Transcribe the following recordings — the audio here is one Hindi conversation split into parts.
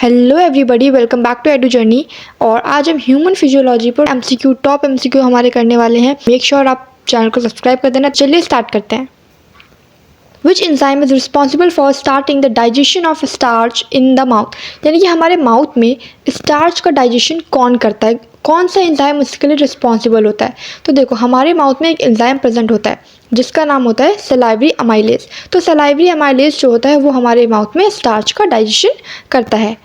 Hello everybody, welcome back to Edu Journey. और आज हम ह्यूमन फिजियोलॉजी पर एमसीक्यू टॉप एमसीक्यू हमारे करने वाले हैं। मेक श्योर आप चैनल को सब्सक्राइब कर देना। चलिए स्टार्ट करते हैं। Which enzyme is responsible for starting the digestion of starch in the mouth, यानी कि हमारे माउथ में स्टार्च का डाइजेशन कौन करता है, कौन सा एंजाइम उसके लिए रिस्पॉन्सिबल होता है। तो देखो, हमारे माउथ में एक एंजाइम प्रेजेंट होता है जिसका नाम होता है सलाइवरी अमाइलेज। तो सलाइवरी अमाइलेज जो होता है वो हमारे माउथ में स्टार्च का डाइजेशन करता है।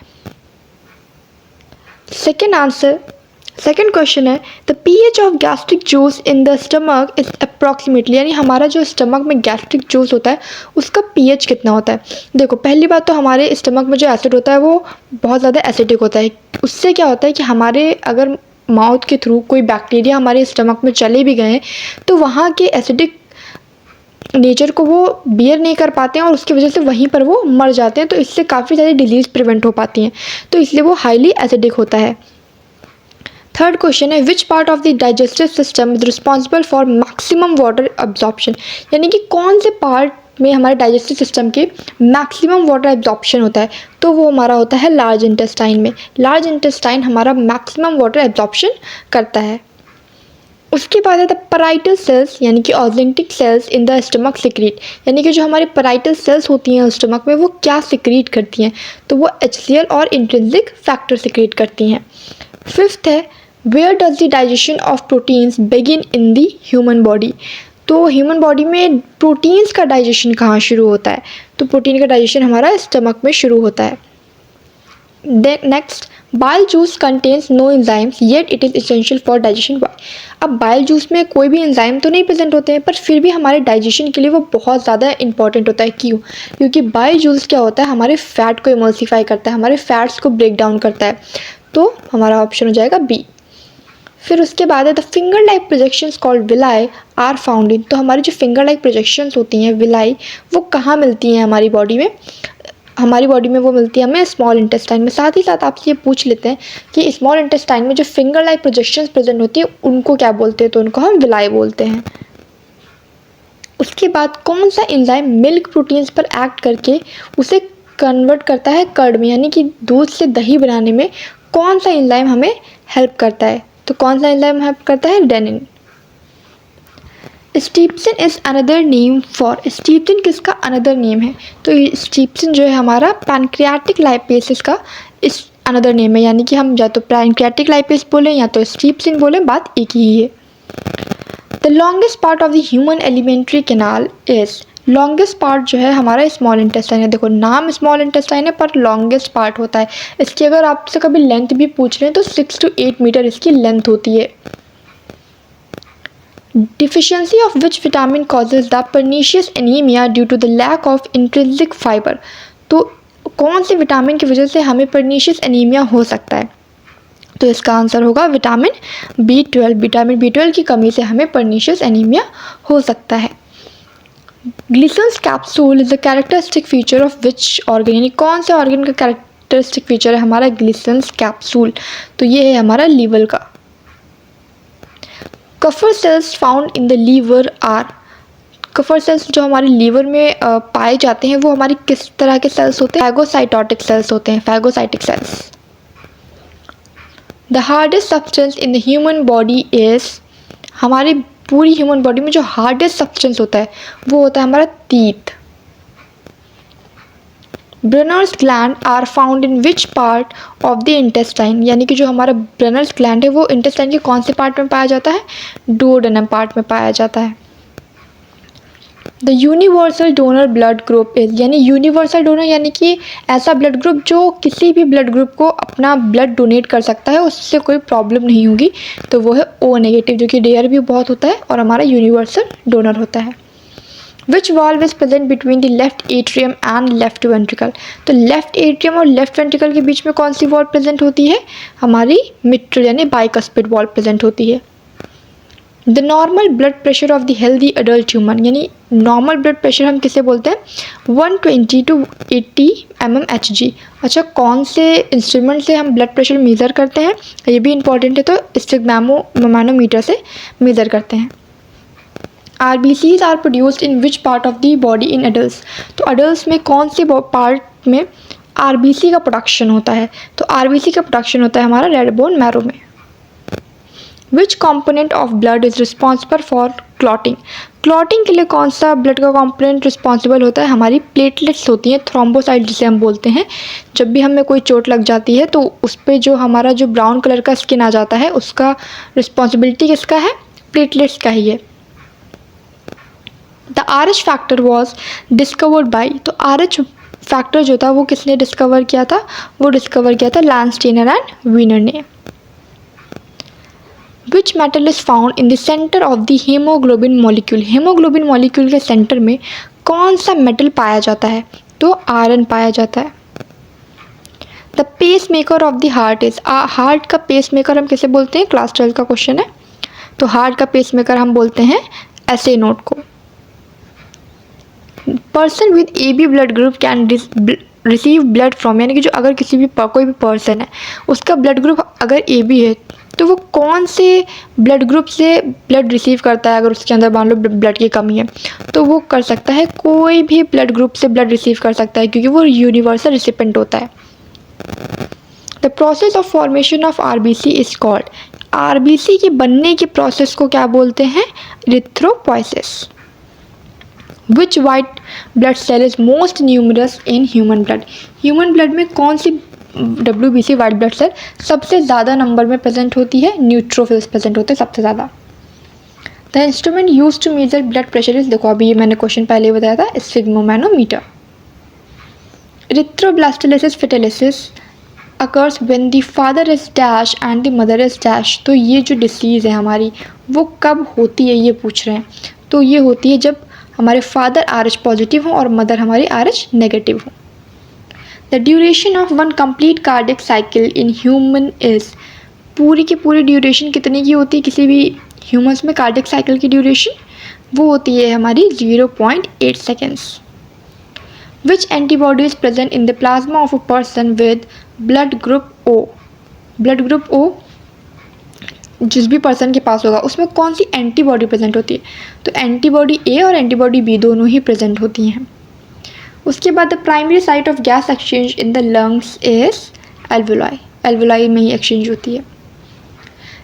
सेकेंड क्वेश्चन है the pH of gastric juice in the stomach is approximately, यानी हमारा जो स्टमक में गैस्ट्रिक जूस होता है उसका pH कितना होता है। देखो, पहली बात तो हमारे स्टमक में जो एसिड होता है वो बहुत ज़्यादा एसिडिक होता है। उससे क्या होता है कि हमारे अगर माउथ के थ्रू कोई बैक्टीरिया हमारे स्टमक में चले भी गए तो वहाँ के एसिडिक नेचर को वो बियर नहीं कर पाते हैं और उसकी वजह से वहीं पर वो मर जाते हैं। तो इससे काफ़ी सारी डिजीज़ प्रिवेंट हो पाती हैं, तो इसलिए वो हाईली एसिडिक होता है। थर्ड क्वेश्चन है विच part of the digestive system is responsible for maximum water absorption, यानी कि कौन से पार्ट में हमारे डाइजेस्टिव सिस्टम के मैक्सिमम वाटर एब्जॉर्प्शन होता है। तो वो हमारा होता है लार्ज इंटेस्टाइन में। लार्ज इंटेस्टाइन हमारा मैक्सिमम वाटर एब्जॉर्प्शन करता है। उसके बाद है द पैराइटल सेल्स, यानी कि oxyntic cells in the stomach secrete, यानी कि जो हमारी पैराइटल सेल्स होती हैं स्टमक में वो क्या सिक्रीट करती हैं। तो वो HCl और इंट्रिंसिक फैक्टर सिक्रीट करती हैं। फिफ्थ है where does the digestion of proteins begin in the human body. तो ह्यूमन बॉडी में प्रोटीन्स का डाइजेशन कहाँ शुरू होता है। तो प्रोटीन का डाइजेशन हमारा स्टमक में शुरू होता है। Next, bile juice contains no enzymes yet it is essential for digestion. अब बाइल जूस में कोई भी एंजाइम तो नहीं प्रेजेंट होते हैं, पर फिर भी हमारे डाइजेशन के लिए वो बहुत ज़्यादा इंपॉर्टेंट होता है। क्यों? क्योंकि बाइल जूस क्या होता है, हमारे फैट को इमल्सिफाई करता है, हमारे फैट्स को ब्रेक डाउन करता है। तो हमारा ऑप्शन हो जाएगा बी। फिर उसके बाद है the finger like projections called villi are found in. तो हमारी जो फिंगर लाइक प्रोजेक्शंस होती हैं विलाई, वो कहाँ मिलती हैं हमारी बॉडी में। हमारी बॉडी में वो मिलती है हमें स्मॉल इंटेस्टाइन में। साथ ही साथ आपसे ये पूछ लेते हैं कि स्मॉल इंटेस्टाइन में जो फिंगर लाइक प्रोजेक्शंस प्रेजेंट होती है उनको क्या बोलते हैं। तो उनको हम विलाई बोलते हैं। उसके बाद कौन सा एंजाइम मिल्क प्रोटीन्स पर एक्ट करके उसे कन्वर्ट करता है कर्ड में, यानी कि दूध से दही बनाने में कौन सा एंजाइम हमें हेल्प करता है। तो कौन सा एंजाइम हेल्प करता है, rennin. Steapsin is another name for, steapsin किसका अनदर नेम है। तो स्टीप्सिन जो है हमारा पैनक्रियाटिक लाइपेसेस का इस अनदर नेम है, यानी कि हम या तो पैनक्रियाटिक लाइपेस बोलें या तो स्टीप्सिन बोलें, बात एक ही है। The longest part of the human alimentary canal is, longest part जो है हमारा स्मॉल इंटेस्टाइन है। देखो, नाम स्मॉल इंटेस्टाइन है पर लॉन्गेस्ट पार्ट होता है। इसकी अगर आपसे कभी लेंथ भी पूछ रहे हैं तो 6 to 8 मीटर इसकी लेंथ होती है। Deficiency of which vitamin causes the pernicious anemia due to the lack of intrinsic fiber। तो कौन से विटामिन की वजह से हमें pernicious anemia हो सकता है। तो इसका आंसर होगा विटामिन B12। विटामिन B12 की कमी से हमें pernicious anemia हो सकता है। Glissen's capsule is a characteristic feature of which organ, यानी कौन से ऑर्गन का कैरेक्टरिस्टिक फीचर है हमारा Glissen's capsule। तो ये है हमारा लीवर का। Kupffer cells found in the liver are, Kupffer cells जो हमारे लीवर में पाए जाते हैं वो हमारी किस तरह के सेल्स होते हैं, फैगोसाइटोटिक सेल्स होते हैं, phagocytic cells. The hardest substance in the human body is, हमारी पूरी ह्यूमन बॉडी में जो हार्डेस्ट सब्सटेंस होता है वो होता है हमारा teeth. Brunner's gland are found in which part of the intestine, यानी कि जो हमारा ब्रेनर्स ग्लैंड है वो इंटेस्टाइन के कौन से पार्ट में पाया जाता है, डुओडेनम पार्ट में पाया जाता है। The universal donor blood group is, यानी यूनिवर्सल डोनर यानी कि ऐसा ब्लड ग्रुप जो किसी भी ब्लड ग्रुप को अपना ब्लड डोनेट कर सकता है, उससे कोई प्रॉब्लम नहीं होगी। तो वो है O नेगेटिव, जो कि रेयर भी बहुत होता है और हमारा यूनिवर्सल डोनर होता है। Which valve is present between the left atrium and left ventricle? तो लेफ्ट एट्रियम और लेफ्ट वेंट्रिकल के बीच में कौन सी वॉल्व प्रेजेंट होती है, हमारी मिट्रल यानी बाइकस्पिड वॉल्व प्रेजेंट होती है। The normal blood pressure of the healthy adult human, यानी नॉर्मल ब्लड प्रेशर हम किसे बोलते हैं, 120 to 80 mmHg। अच्छा, कौन से इंस्ट्रूमेंट से हम ब्लड प्रेशर मेज़र करते हैं, ये भी इंपॉर्टेंट है। तो स्फिग्मोमीटर से मेज़र करते हैं। RBCs are produced in which part of the body in adult, तो एडल्ट में कौन से पार्ट में आरबीसी का प्रोडक्शन होता है। तो आरबीसी का प्रोडक्शन होता है हमारा रेड बोन मैरो में। Which component of blood is responsible for clotting? Clotting के लिए कौन सा ब्लड का कॉम्पोनेंट रिस्पॉन्सिबल होता है? हमारी प्लेटलेट्स होती हैं, थ्रोम्बोसाइट जिसे हम बोलते हैं। जब भी हमें कोई चोट लग जाती है तो उस पर जो हमारा जो ब्राउन कलर का स्किन आ जाता है, उसका रिस्पॉन्सिबिलिटी किसका है? प्लेटलेट्स का ही है। The RH factor was discovered by, तो RH फैक्टर जो था वो किसने डिस्कवर किया था? वो डिस्कवर किया था लैंडस्टेनर एंड वीनर ने। Which metal is found in the centre of the haemoglobin molecule? Haemoglobin molecule के सेंटर में कौन सा मेटल पाया जाता है? तो आयरन पाया जाता है। The pacemaker of the heart is, heart का पेस मेकर हम किसे बोलते हैं? क्लास 12 का क्वेश्चन है। तो हार्ट का पेस मेकर हम बोलते हैं ऐसे नोट को। Person with AB blood group can receive blood from, यानी कि जो अगर किसी भी कोई भी पर्सन है उसका ब्लड ग्रुप अगर AB है तो वो कौन से ब्लड ग्रुप से ब्लड रिसीव करता है? अगर उसके अंदर मान लो ब्लड की कमी है तो वो कर सकता है कोई भी ब्लड ग्रुप से ब्लड रिसीव कर सकता है, क्योंकि वो यूनिवर्सल रिसिपेंट होता है। The process of formation of RBC is called, RBC के बनने की प्रोसेस को क्या बोलते हैं? Erythropoiesis. Which white blood cell is most numerous in human blood? Human blood में कौन सी WBC वाइट ब्लड सेल सबसे ज़्यादा नंबर में प्रेजेंट होती है? न्यूट्रोफिल्स प्रेजेंट होते हैं सबसे ज़्यादा। The instrument use to measure blood pressure is, देखो अभी ये मैंने क्वेश्चन पहले ही बताया था, sphygmomanometer. Erythroblastosis fetalis occurs when the father is dash and the mother is dash. तो ये जो डिसीज़ है हमारी वो कब होती है ये पूछ रहे हैं। तो ये होती है जब हमारे फादर RH पॉजिटिव हो और मदर हमारी RH नेगेटिव हो। The duration of one complete cardiac cycle in human is, पूरी की पूरी ड्यूरेशन कितने की होती है किसी भी ह्यूमंस में? कार्डियक साइकिल की ड्यूरेशन वो होती है हमारी 0.8 seconds. Which antibody is present in the plasma of a person with blood group O? Blood group O जिस भी पर्सन के पास होगा उसमें कौन सी एंटीबॉडी प्रेजेंट होती है? तो एंटीबॉडी A और एंटीबॉडी B दोनों ही प्रेजेंट होती हैं। उसके बाद the primary site of gas exchange in the lungs is alveoli, alveoli में ही एक्सचेंज होती है।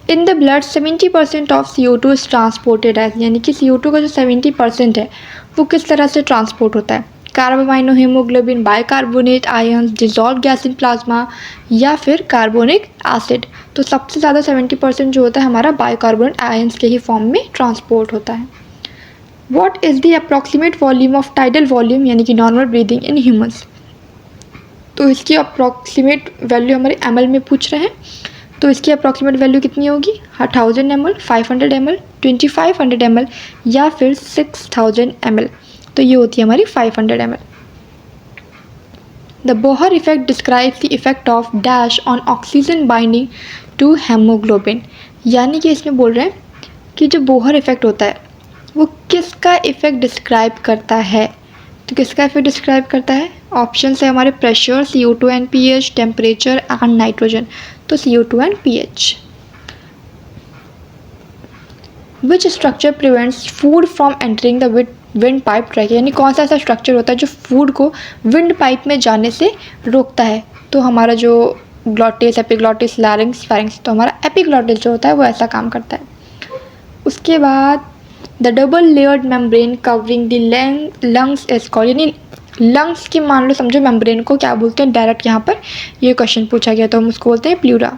In the blood 70% of CO2 is transported as, यानी कि CO2 का जो 70% है वो किस तरह से ट्रांसपोर्ट होता है? Carbamino haemoglobin, bicarbonate ions, dissolve gas in plasma या फिर कार्बोनिक एसिड। तो सबसे ज़्यादा 70% जो होता है हमारा बाइकार्बोनेट आयंस के ही फॉर्म में ट्रांसपोर्ट होता है। What is the approximate volume of tidal volume, यानी कि नॉर्मल ब्रीदिंग इन ह्यूमंस? तो इसकी अप्रॉक्सीमेट वैल्यू हमारे ml में पूछ रहे हैं। तो इसकी अप्रॉक्सीमेट वैल्यू कितनी होगी? 1000 ml, 500 ml, 2500 ml या फिर 6000 ml। तो ये होती है हमारी 500 ml। The Bohr effect describes the effect of dash on oxygen binding to haemoglobin, यानी कि इसमें बोल रहे हैं कि जो बोहर इफेक्ट होता है वो किसका इफेक्ट डिस्क्राइब करता है? तो किसका इफेक्ट डिस्क्राइब करता है? ऑप्शन है हमारे pressure, CO2 and pH, temperature and nitrogen. तो CO2 and pH। Which structure prevents food from entering the wind pipe track, यानी कौन सा ऐसा स्ट्रक्चर होता है जो फूड को विंड पाइप में जाने से रोकता है? तो हमारा जो ग्लॉटिस, एपिग्लॉटिस, लैरिंक्स, फेरिंक्स, तो हमारा एपिग्लॉटिस जो होता है वो ऐसा काम करता है। उसके बाद the double layered membrane covering the lungs is called, यानी लंग्स की मान लो समझो मेम्ब्रेन को क्या बोलते हैं? डायरेक्ट यहाँ पर ये क्वेश्चन पूछा गया तो हम उसको बोलते हैं pleura.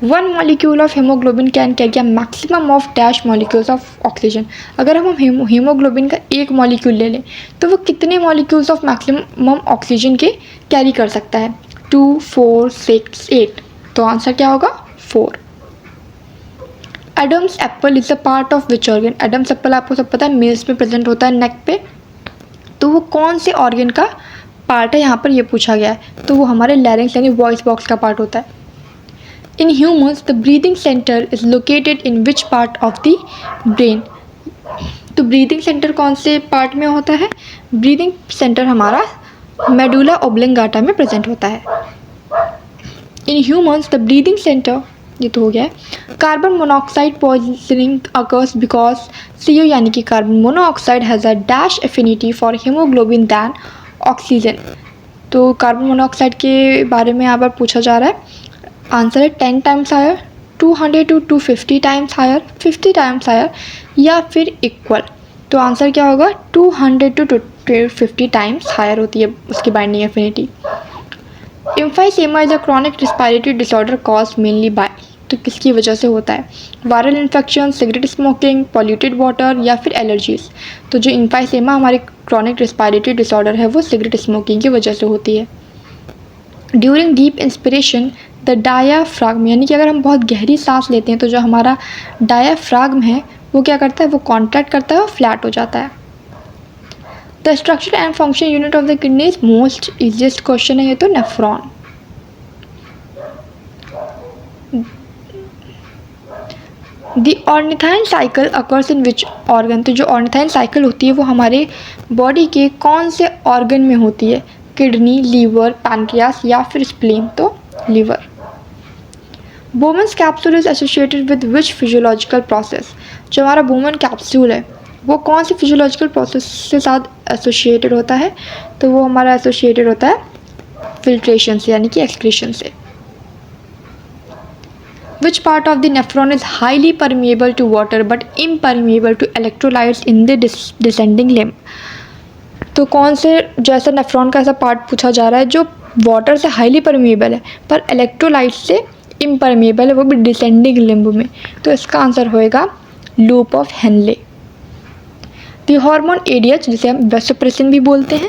One molecule of haemoglobin can carry a maximum of dash molecules of oxygen. अगर हम हीमोग्लोबिन का एक मॉलिक्यूल ले लें तो वो कितने मॉलिक्यूल्स ऑफ मैक्सिमम ऑक्सीजन के कैरी कर सकता है? 2, 4, 6, 8। तो आंसर क्या होगा? 4। Adam's apple is a part of which organ? Adam's apple आपको सब पता है मेल्स में प्रेजेंट होता है नेक पे। तो वो कौन से ऑर्गन का पार्ट है यहाँ पर ये पूछा गया है? तो वो हमारे लैरिंक्स यानी वॉइस बॉक्स का पार्ट होता है। In humans the breathing centre is located in which part of the brain? तो ब्रीदिंग सेंटर कौन से पार्ट में होता है? ब्रीदिंग सेंटर हमारा मेडुला ओब्लिंगाटा में प्रेजेंट होता है। In humans the breathing centre, ये तो हो गया है। Carbon monoxide poisoning occurs because CO यानी कि carbon monoxide has a dash affinity for haemoglobin than oxygen. तो कार्बन मोनोऑक्साइड के बारे में यहाँ पर पूछा जा रहा है। आंसर है 10 times higher, 200 to 250 times higher, 50 times higher या फिर इक्वल। तो आंसर क्या होगा? 200 to 250 टाइम्स हायर होती है उसकी binding affinity. Emphysema is a chronic respiratory disorder cause mainly by, तो किसकी वजह से होता है? Viral infection, cigarette smoking, polluted water या फिर एलर्जीज। तो जो एम्फाइसेमा हमारी क्रॉनिक रिस्पायरेटरी डिसऑर्डर है वो सिगरेट स्मोकिंग की वजह से होती है। ड्यूरिंग डीप इंस्पिरेशन द डायाफ्राग्म, यानी कि अगर हम बहुत गहरी सांस लेते हैं तो जो हमारा डायाफ्राग्म है वो क्या करता है? वो कॉन्ट्रैक्ट करता है और फ्लैट हो जाता है। The structure and function unit of the kidney is most easiest question है ये तो, nephron. The ornithine cycle occurs in which organ, तो जो ऑर्निथाइन साइकिल होती है वो हमारे बॉडी के कौन से ऑर्गन में होती है? किडनी, लीवर, पैनक्रियास या फिर स्प्लीन, तो liver. Bowman's capsule is associated with which physiological process, जो हमारा बोमन कैप्सूल है वो कौन सी फिजियोलॉजिकल प्रोसेस से साथ एसोसिएटेड होता है? तो वो हमारा एसोसिएटेड होता है फिल्ट्रेशन से, यानी कि एक्सक्रीशन से। Which part of the nephron is highly permeable to water but impermeable to electrolytes in the descending limb? तो कौन से, जैसा नेफ्रॉन का ऐसा पार्ट पूछा जा रहा है जो वाटर से हाईली परमिएबल है पर इलेक्ट्रोलाइट से इम्परमिएबल है, वो भी डिसेंडिंग लिम्ब में। तो इसका आंसर होएगा loop of Henle. The hormone ADH, जिसे हम वेसोप्रेसिन भी बोलते हैं,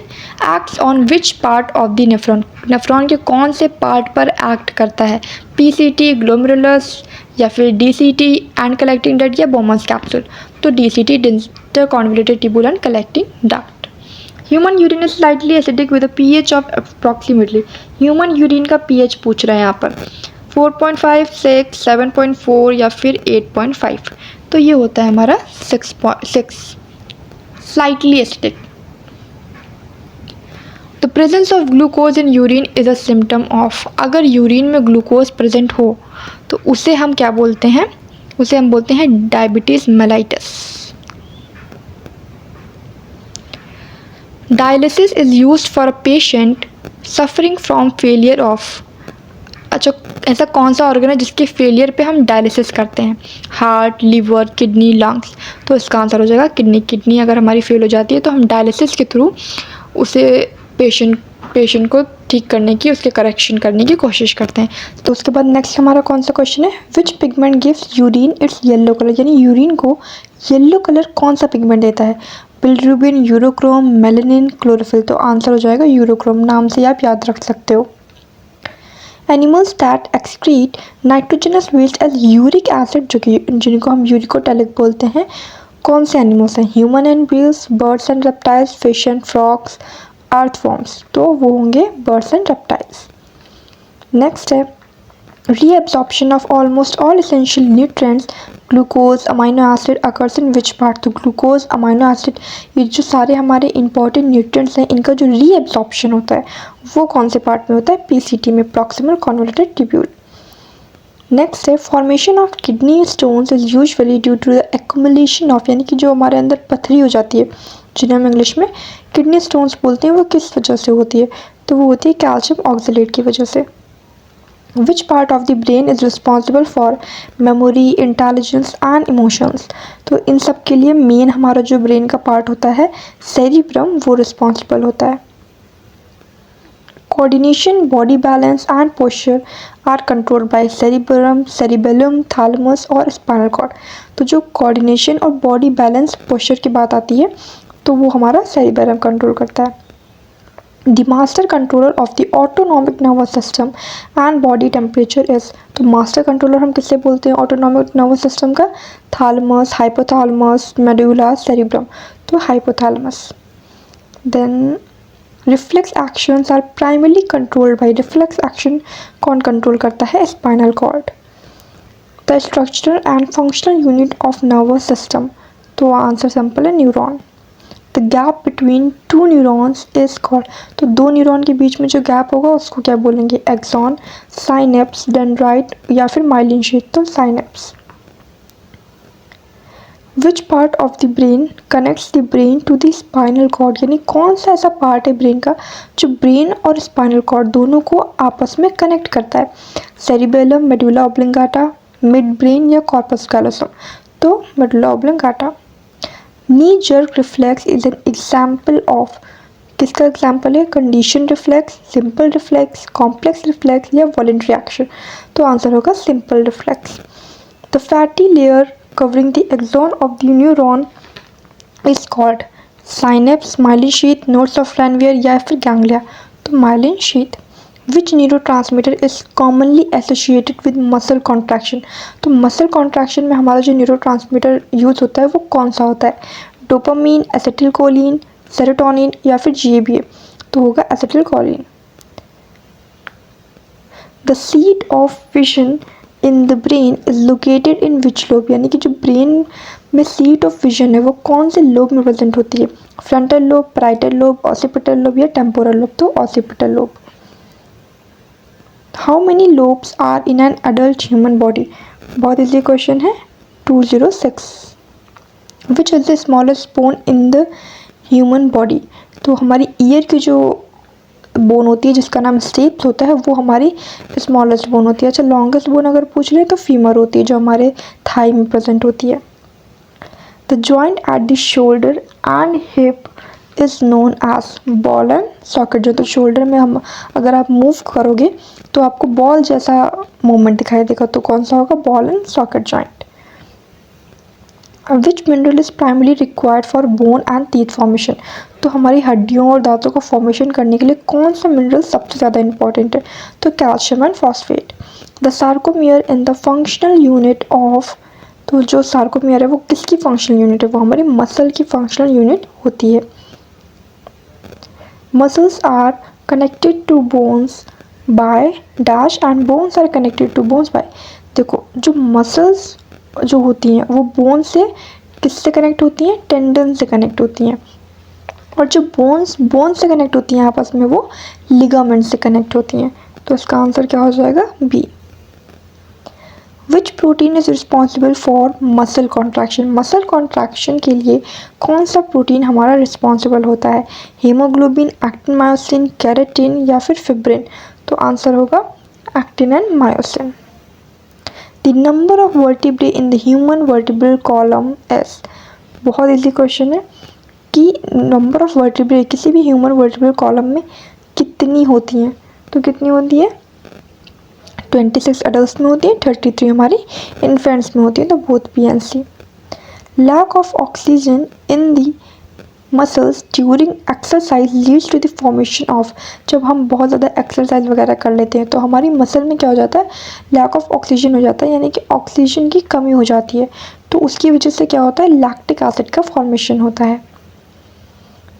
acts on which part of the nephron, nephron के कौन से पार्ट पर एक्ट करता है? PCT, ग्लोमेरुलस या फिर DCT एंड कलेक्टिंग डक्ट या बोमन्स कैप्सूल, तो DCT, interconvoluted tubule and collecting duct. Human urine is slightly acidic with a pH of approximately, human urine का pH पूछ रहे हैं यहाँ पर 4.5, 6, 7.4 या फिर 8.5, तो ये होता है हमारा 6.6, slightly acidic. The presence of glucose in urine is a symptom of, अगर यूरिन में ग्लूकोज प्रेजेंट हो तो उसे हम क्या बोलते हैं? उसे हम बोलते हैं diabetes mellitus. Dialysis is used for a patient suffering from failure of, अच्छा ऐसा कौन सा ऑर्गन है जिसके फेलियर पे हम डायलिसिस करते हैं? हार्ट, लीवर, किडनी, लंग्स, तो इसका आंसर हो जाएगा किडनी। किडनी अगर हमारी फेल हो जाती है तो हम डायलिसिस के थ्रू उसे पेशेंट को ठीक करने की, उसके करेक्शन करने की कोशिश करते हैं। तो उसके बाद नेक्स्ट हमारा कौन सा क्वेश्चन है? Which pigment gives urine its yellow colour, यानी यूरिन को येलो कलर कौन सा पिगमेंट देता है? बिलिरुबिन, यूरोक्रोम, मेलानिन, क्लोरोफिल, तो आंसर हो जाएगा यूरोक्रोम। नाम से आप याद रख सकते हो। Animals that excrete nitrogenous waste as uric acid, जो कि जिनको हम यूरिकोटेलिक बोलते हैं, कौन से एनिमल्स हैं? Human and wheels, birds and reptiles, fish and frogs, earthworms, तो वो होंगे बर्ड्स एंड रेप्टाइल्स। नेक्स्ट है reabsorption of almost all essential nutrients, glucose, amino acid occurs in which part, तो ग्लूकोज, अमाइनो एसिड, ये जो सारे हमारे इंपॉर्टेंट न्यूट्रिएंट्स हैं इनका जो रीअब्जॉर्प्शन होता है वो कौन से पार्ट में होता है? PCT में, प्रॉक्सिमल कॉन्वोल्यूटेड ट्यूब्यूल। नेक्स्ट है formation of kidney stones is usually due to the accumulation of, यानी कि जो हमारे अंदर पथरी हो जाती है जिन्हें हम इंग्लिश में किडनी स्टोन्स बोलते हैं, वो किस वजह से होती है? तो वो होती है कैल्शियम ऑक्सलेट की वजह से। Which part of the brain is responsible for memory, intelligence and emotions? तो इन सब के लिए मेन हमारा जो ब्रेन का पार्ट होता है सेरिब्रम, वो रिस्पॉन्सिबल होता है। Coordination, body balance and posture are controlled by cerebrum, cerebellum, thalamus और स्पाइनल कॉर्ड। तो जो कोऑर्डिनेशन और बॉडी बैलेंस, पोस्चर की बात आती है तो वो हमारा सेरिबेलम कंट्रोल करता है। The master controller of the autonomic nervous system and body temperature is, तो master controller हम किससे बोलते हैं autonomic nervous system का? thalamus, hypothalamus, medulla, cerebrum, तो hypothalamus। Then reflex actions are primarily controlled by, reflex action कौन कंट्रोल करता है? spinal cord। The structure and functional unit of nervous system, तो आंसर सिंपल है neuron. The gap between two neurons is called, तो दो न्यूरॉन के बीच में जो गैप होगा उसको क्या बोलेंगे? एक्सॉन, साइनेप्स, डेंड्राइट या फिर माइलिन शीथ, तो synapse. Which part of the brain connects the brain to the spinal cord, यानी कौन सा ऐसा पार्ट है ब्रेन का जो ब्रेन और स्पाइनल कॉर्ड दोनों को आपस में कनेक्ट करता है? Cerebellum, medulla oblongata, mid brain या कॉर्पस कैलोसम? तो medulla oblongata. Knee jerk reflex is an example of, किसका एग्जाम्पल है? Condition reflex, simple reflex, complex reflex या वॉलेंट्री एक्शन? तो आंसर होगा simple reflex. The fatty layer covering the axon of the neuron is called synapse, myelin sheath, nodes of Ranvier या फिर ganglia? तो myelin sheath। Which neurotransmitter is commonly associated with muscle contraction? तो muscle contraction में हमारा जो neurotransmitter यूज होता है वो कौन सा होता है? डोपामीन, एसिटिलकोलिन, सेरोटोनिन या फिर GABA? तो होगा acetylcholine. The seat of vision in the brain is located in which lobe, यानी कि जो ब्रेन में सीट ऑफ विजन है वो कौन से लोब में प्रेजेंट होती है? Frontal lobe, parietal lobe, occipital lobe या टेम्पोरल लोब? तो occipital lobe. How many lobes are in an adult human body? बहुत इजी क्वेश्चन है, 206। Which is the smallest bone in the human body? तो हमारी ईयर की जो बोन होती है जिसका नाम स्टेप्स होता है वो हमारी स्मॉलेस्ट बोन होती है। अच्छा, लॉन्गेस्ट बोन अगर पूछ ले तो फीमर होती है जो हमारे थाई में प्रेजेंट होती है। The joint at the shoulder and hip is known as ball and socket. जो तो शोल्डर में हम अगर आप मूव करोगे तो आपको बॉल जैसा मूवमेंट दिखाई देगा, तो कौन सा होगा? Ball and socket joint. Which mineral is primary required for bone and teeth formation? तो हमारी हड्डियों और दांतों का फॉर्मेशन करने के लिए कौन सा मिनरल सबसे ज़्यादा इंपॉर्टेंट है? तो calcium and phosphate. The sarcomere in the functional unit of, तो जो सार्कोमियर है वो किसकी फंक्शनल यूनिट है? वो हमारी मसल की फंक्शनल यूनिट होती है। Muscles are connected to bones by dash and bones are connected to bones by. देखो, जो मसल्स जो होती हैं वो बोन से किससे कनेक्ट होती हैं? टेंडन से कनेक्ट होती हैं। और जो बोन से कनेक्ट होती हैं आपस में वो लिगामेंट से कनेक्ट होती हैं। तो इसका आंसर क्या हो जाएगा? B. Which protein is responsible for muscle contraction? Muscle contraction के लिए कौन सा प्रोटीन हमारा रिस्पॉन्सिबल होता है? हीमोग्लोबिन, एक्टिन, मायोसिन, केराटिन या फिर फिब्रिन? तो आंसर होगा actin and myosin. The number of vertebrae in the human vertebral column is, बहुत इजी क्वेश्चन है कि नंबर ऑफ वर्टिब्रे किसी भी ह्यूमन वर्टिब्रल कॉलम में कितनी होती हैं? तो कितनी होती है? 26 अडल्ट में होती है, 33 हमारी इन्फेंट्स में होती है। तो both B and C. Lack of oxygen in the muscles during exercise leads to the formation of, जब हम बहुत ज़्यादा एक्सरसाइज वगैरह कर लेते हैं तो हमारी मसल में क्या हो जाता है? लैक ऑफ ऑक्सीजन हो जाता है, यानी कि ऑक्सीजन की कमी हो जाती है। तो उसकी वजह से क्या होता है? लैक्टिक एसिड का फॉर्मेशन होता है।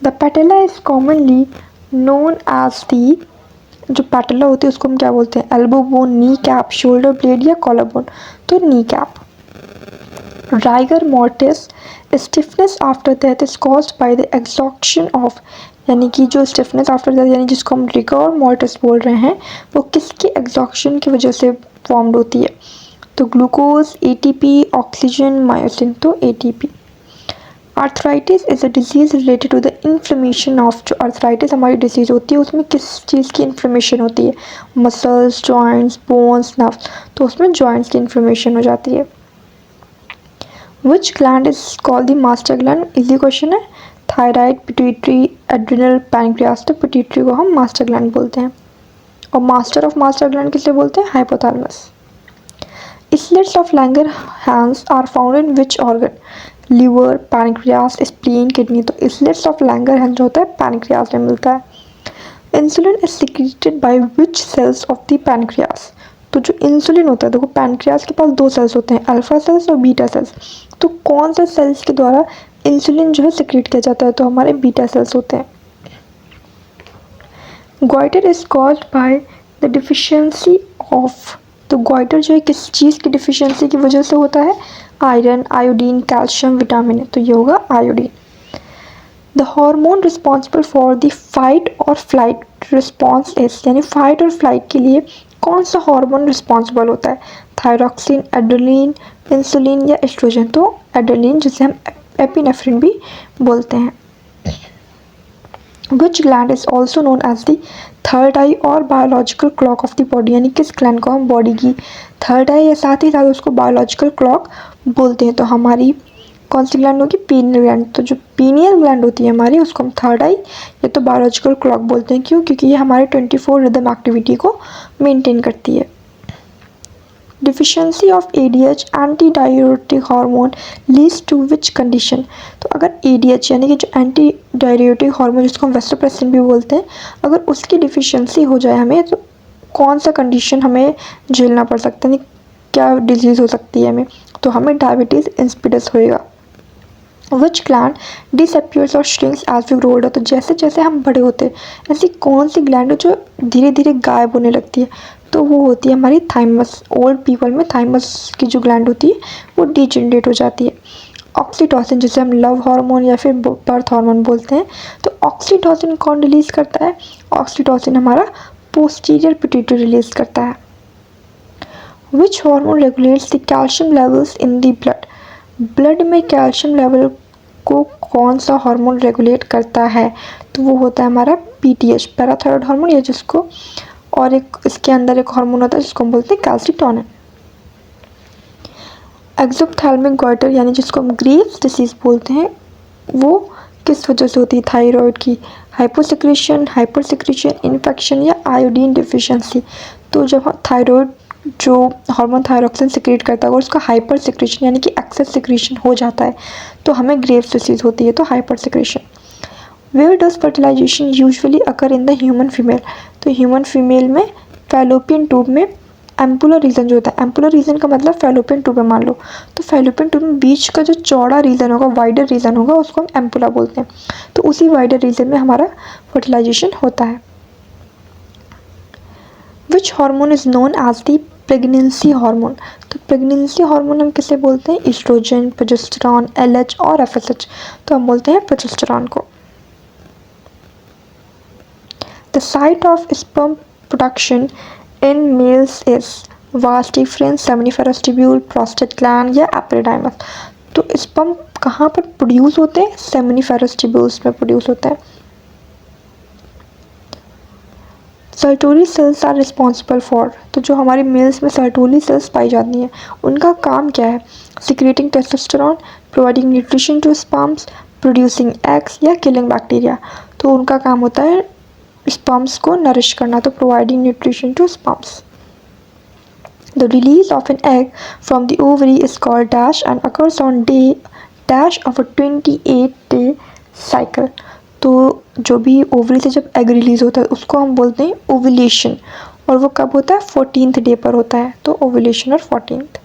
The patella is commonly known as the, जो पैटेला होती है उसको हम क्या बोलते हैं? Elbow bone, knee cap, shoulder blade या कॉलर बोन? तो knee cap. Rigor mortis stiffness after death is caused by the exhaustion of, यानी कि जो स्टिफनेस आफ्टर डेथ यानी जिसको हम रिगोर मोर्टिस बोल रहे हैं वो किसकी एग्जॉक्शन की वजह से फॉर्म्ड होती है? तो ग्लूकोज, एटीपी, ऑक्सीजन, मायोसिन? तो ATP. Arthritis is a disease related to the inflammation of, जो आर्थराइटिस हमारी डिजीज होती है उसमें किस चीज़ की इन्फ्लेमेशन होती है? Muscles, joints, bones, nerves? तो उसमें जॉइंट्स की इन्फ्लेमेशन हो जाती है। Which gland is called the master gland? Easy question है। Thyroid, pituitary, adrenal, pancreas? तो पिट्यूटरी को हम मास्टर ग्लैंड बोलते हैं। और मास्टर ऑफ मास्टर ग्लैंड किसे बोलते हैं? Hypothalamus. Islets of Langerhans are found in which organ? Liver, pancreas, spleen, kidney? तो इस्लेट्स ऑफ लैंगरहैंस जो होता है पैनक्रियास में मिलता है। Insulin is secreted by which cells of the pancreas? तो जो इंसुलिन होता है, देखो पैनक्रियास के पास दो सेल्स होते हैं, अल्फा सेल्स और बीटा सेल्स। तो कौन से सेल्स के द्वारा इंसुलिन जो है सिक्रेट किया जाता है? तो हमारे बीटा सेल्स होते हैं। Goitre is caused by the deficiency of, तो गोइटर जो है किस चीज़ की डिफिशियंसी की वजह से होता है? Iron, iodine, calcium, vitamin? तो ये होगा iodine. The hormone responsible for the fight और फ्लाइट रिस्पॉन्स इज, यानी फाइट और फ्लाइट के लिए कौन सा हार्मोन रिस्पॉन्सिबल होता है, थायरॉक्सिन, एड्रेनलिन, इंसुलिन या एस्ट्रोजन? तो एड्रेनलिन, जिसे हम एपिनेफ्रिन भी बोलते हैं। Which gland is also known as the third eye और biological clock of the body? यानी किस ग्लैंड को हम बॉडी की थर्ड आई या साथ ही साथ उसको बायोलॉजिकल क्लॉक बोलते हैं? तो हमारी कौन सी ग्लैंड होगी? Pineal gland. तो जो पीनियल ग्लैंड होती है हमारी, उसको हम थर्ड आई या तो बायोलॉजिकल क्लॉक बोलते हैं। क्यों? क्योंकि ये हमारे 24 रिदम एक्टिविटी को मेंटेन करती है। Deficiency of ADH anti diuretic hormone leads to which condition? तो अगर ADH यानी कि जो एंटी डाययूरेटिक हार्मोन, जिसको हम वेस्टोप्रेसिन भी बोलते हैं, अगर उसकी डिफिशियंसी हो जाए हमें, तो कौन सा कंडीशन हमें झेलना पड़ सकता है, क्या डिजीज़ हो सकती है हमें? तो हमें डायबिटीज़ इंसिपिडस होएगा। विच ग्लैंड डिसअपियर्स और shrinks as we grow older? तो जैसे जैसे हम बड़े होते हैं ऐसी कौन सी ग्लैंड है जो धीरे धीरे गायब होने लगती है? तो वो होती है हमारी थाइमस। ओल्ड पीपल में थाइमस की जो ग्लैंड होती है वो डिजेनरेट हो जाती है। ऑक्सीटोसिन, जिसे हम लव हार्मोन या फिर बर्थ हार्मोन बोलते हैं, तो ऑक्सीटोसिन कौन रिलीज़ करता है? ऑक्सीटोसिन हमारा पोस्टीरियर पिट्यूटरी रिलीज़ करता है। Which hormone regulates the calcium levels in the blood? Blood में कैल्शियम लेवल को कौन सा हार्मोन रेगुलेट करता है? तो वो होता है हमारा PTH, पैराथायरॉयड हार्मोन, या जिसको और एक इसके अंदर एक हार्मोन होता है जिसको हम बोलते हैं कैल्सिटोनिन। एक्सोप्थैल्मिक गॉइटर यानी जिसको हम ग्रेव्स डिसीज बोलते हैं, वो किस वजह से होती है? थायराइड की हाइपोसेक्रेशन, हाइपर सेक्रेशन, इन्फेक्शन या आयोडीन डिफिशियंसी? तो जब थायराइड जो हार्मोन थायरॉक्सिन सिक्रेट करता है और उसका हाइपर सिक्रेशन यानी कि एक्सेस सिक्रेशन हो जाता है, तो हमें ग्रेव्स डिसीज होती है, तो hyper secretion. Where does fertilisation usually occur in the human female? तो ह्यूमन फीमेल में फैलोपियन ट्यूब में एम्पुलर रीजन जो होता है, एम्पुलर रीजन का मतलब फैलोपियन ट्यूब है मान लो, तो फैलोपियन ट्यूब में बीच का जो चौड़ा रीजन होगा, वाइडर रीजन होगा, उसको हम एम्पुला बोलते हैं। तो उसी वाइडर रीजन में हमारा फर्टिलाइजेशन होता है। Which hormone is known as the pregnancy hormone? तो प्रेगनेंसी हार्मोन हम किसे बोलते हैं? एस्ट्रोजन, प्रोजेस्टेरॉन, LH और FSH। तो हम बोलते हैं प्रोजेस्टेरॉन को। The site of sperm production in males is vas deferens, seminiferous tubule, prostate gland या epididymis? तो स्पर्म कहाँ पर प्रोड्यूस होते हैं? सेमिनिफेरस ट्यूब्यूल्स में प्रोड्यूस होता है। Sertoli cells are responsible for? तो जो हमारे मेल्स में सर्टोली सेल्स पाई जाती हैं, उनका काम क्या है? Secreting testosterone, providing nutrition to sperms, producing eggs or killing bacteria? तो उनका काम होता है स्पर्म्स को नरिश करना, तो providing nutrition to sperms. The release of an egg from the ovary is called dash and occurs on day dash of a 28-day cycle. तो जो भी ओवरी से जब एग रिलीज होता है उसको हम बोलते हैं ओव्यूलेशन, और वो कब होता है? 14th डे पर होता है, तो ओव्यूलेशन और 14th।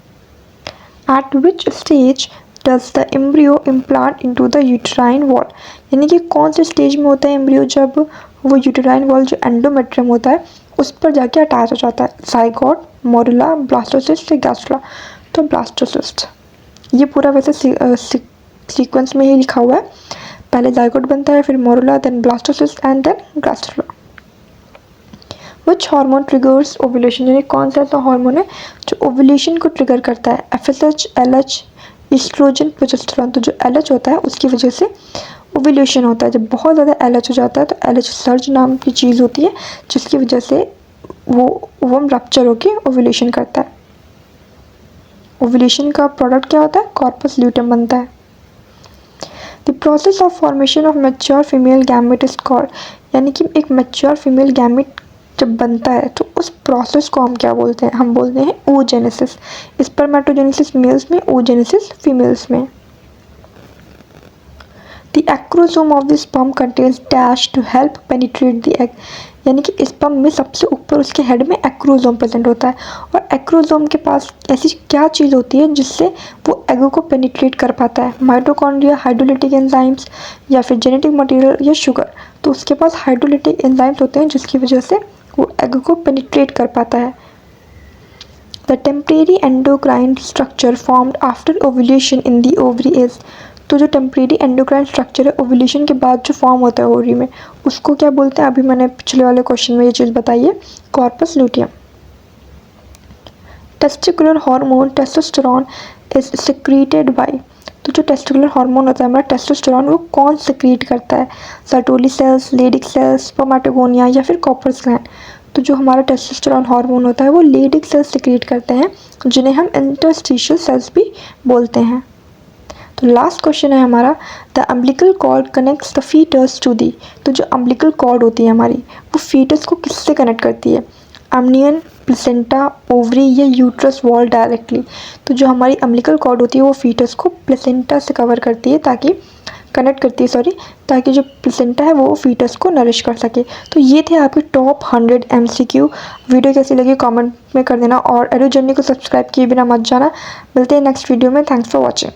Eight which stage does the embryo implant into the uterine wall? यानी कि कौन से स्टेज में होता है एम्ब्रियो जब वो यूटेराइन वॉल जो एंडोमेट्रियम होता है उस पर जाके अटैच हो जाता है? जाइगोट, मोरुला, ब्लास्टोसिस्ट या गैस्ट्रुला? तो ब्लास्टोसिस्ट। ये पूरा वैसे सीक्वेंस में ही लिखा हुआ है, पहले जाइगोट बनता है, फिर morula, then blastocyst and then gastrula. Which hormone triggers ovulation? यानी कौन सा ऐसा हार्मोन है जो ओव्यूलेशन को ट्रिगर करता है? FSH, LH, oestrogen, progesterone? तो जो LH होता है उसकी वजह से ओव्यूलेशन होता है। जब बहुत ज़्यादा LH हो जाता है तो LH सर्ज नाम की चीज़ होती है जिसकी वजह से वो ओवम रप्चर होकर ओव्यूलेशन करता है। ओव्यूलेशन का प्रोडक्ट क्या होता है? कॉर्पस ल्यूटेम बनता है। The process of formation of mature female gamete is called? यानी कि एक मैच्योर फीमेल गैमेट जब बनता है तो उस प्रोसेस को हम क्या बोलते हैं? हम बोलते हैं oogenesis। स्पर्मेटोजेनेसिस मेल्स में, oogenesis फीमेल्स में। The acrosome of the sperm contains dash to help penetrate the egg। यानी कि स्पर्म में सबसे ऊपर उसके हेड में एक्रोजोम प्रेजेंट होता है, और एक्रोजोम के पास ऐसी क्या चीज़ होती है जिससे वो एग को पेनिट्रेट कर पाता है? माइटोकॉन्ड्रिया, हाइड्रोलिटिक एंजाइम्स या फिर जेनेटिक मटेरियल या शुगर? तो उसके पास हाइड्रोलिटिक एंजाइम्स होते हैं जिसकी वजह से वो एग को पेनिट्रेट कर पाता है। The temporary endocrine structure formed after ovulation in the ovary is? तो जो टेम्परेरी एंडोक्राइन स्ट्रक्चर है ओव्यूलेशन के बाद जो फॉर्म होता है ओवरी में, उसको क्या बोलते हैं? अभी मैंने पिछले वाले क्वेश्चन में ये चीज़ बताई है, corpus luteum. Testicular hormone testosterone is secreted by. तो जो टेस्टिकुलर हार्मोन होता है हमारा टेस्टोस्टेरॉन, वो कौन सिक्रीट करता है? Sertoli sales, Leydig cells, spermatogonia या फिर कॉपर्स ग्लैंड। तो जो हमारा टेस्टोस्टेरॉन हार्मोन होता है वो लेडिक सेल्स सिक्रीट करते हैं, जिन्हें हम इंटरस्टिशियल सेल्स भी बोलते हैं। तो लास्ट क्वेश्चन है हमारा, the umbilical cord connects the foetus to the. तो जो अम्बिलिकल कॉर्ड होती है हमारी, वो फीटस को किससे कनेक्ट करती है? अम्नियन, प्लेसेंटा, ओवरी या यूट्रस वॉल डायरेक्टली। तो जो हमारी अम्बिलिकल कॉर्ड होती है वो फीटस को प्लेसेंटा से कवर करती है, ताकि जो प्लेसेंटा है वो फीटस को नरिश कर सके। तो ये थे आपके टॉप 100 MCQ। वीडियो कैसी लगी कमेंट में कर देना, और एडू जर्नी को सब्सक्राइब किए बिना मत जाना। मिलते हैं नेक्स्ट वीडियो में। Thanks for watching.